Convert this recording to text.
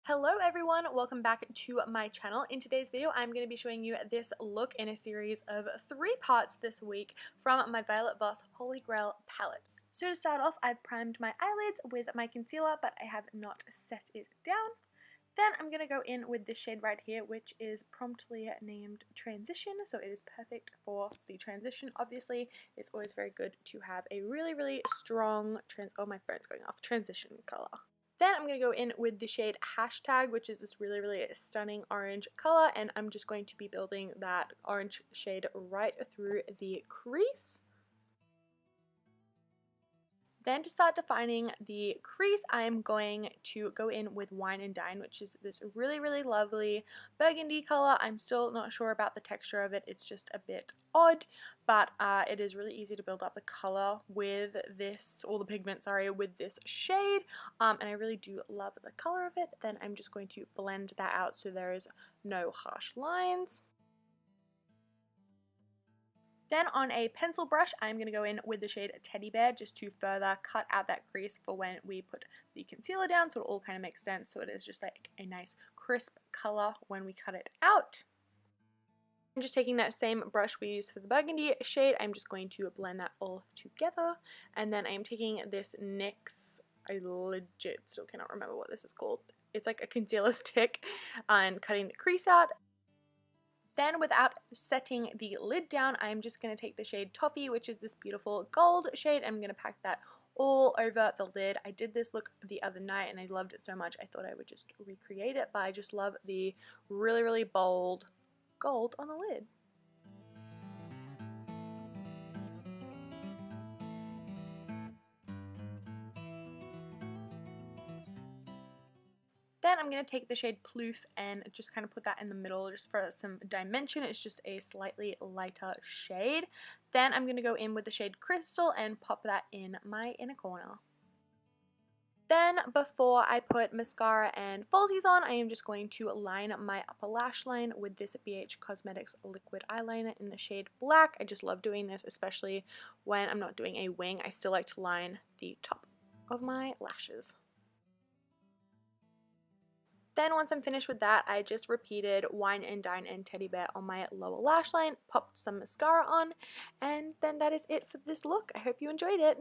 Hello everyone, welcome back to my channel. In today's video I'm going to be showing you this look in a series of 3 parts this week from my Violet Voss Holy Grail palette. So to start off, I've primed my eyelids with my concealer, but I have not set it down. Then I'm going to go in with this shade right here, which is promptly named Transition, so it is perfect for the transition. Obviously, it's always very good to have a really strong transition color. Then I'm going to go in with the shade Hashtag, which is this really stunning orange color, and I'm just going to be building that orange shade right through the crease. Then to start defining the crease, I am going to go in with Wine and Dine, which is this really lovely burgundy color. I'm still not sure about the texture of it. It's just a bit odd, but it is really easy to build up the color with this, or the pigment, sorry, with this shade. And I really do love the color of it. Then I'm just going to blend that out so there is no harsh lines. Then on a pencil brush, I'm going to go in with the shade Teddy Bear just to further cut out that crease for when we put the concealer down, so it all kind of makes sense, so it is just like a nice crisp color when we cut it out. I'm just taking that same brush we used for the burgundy shade, I'm just going to blend that all together, and then I'm taking this NYX, I legit still cannot remember what this is called, it's like a concealer stick, and cutting the crease out. Then without setting the lid down, I'm just going to take the shade Toffee, which is this beautiful gold shade. I'm going to pack that all over the lid. I did this look the other night and I loved it so much I thought I would just recreate it, but I just love the really bold gold on the lid. Then I'm going to take the shade Ploof and just kind of put that in the middle just for some dimension. It's just a slightly lighter shade. Then I'm going to go in with the shade Crystal and pop that in my inner corner. Then before I put mascara and falsies on, I am just going to line my upper lash line with this BH Cosmetics liquid eyeliner in the shade Black. I just love doing this, especially when I'm not doing a wing. I still like to line the top of my lashes. Then once I'm finished with that, I just repeated Wine and Dine and Teddy Bear on my lower lash line, popped some mascara on, and then that is it for this look. I hope you enjoyed it.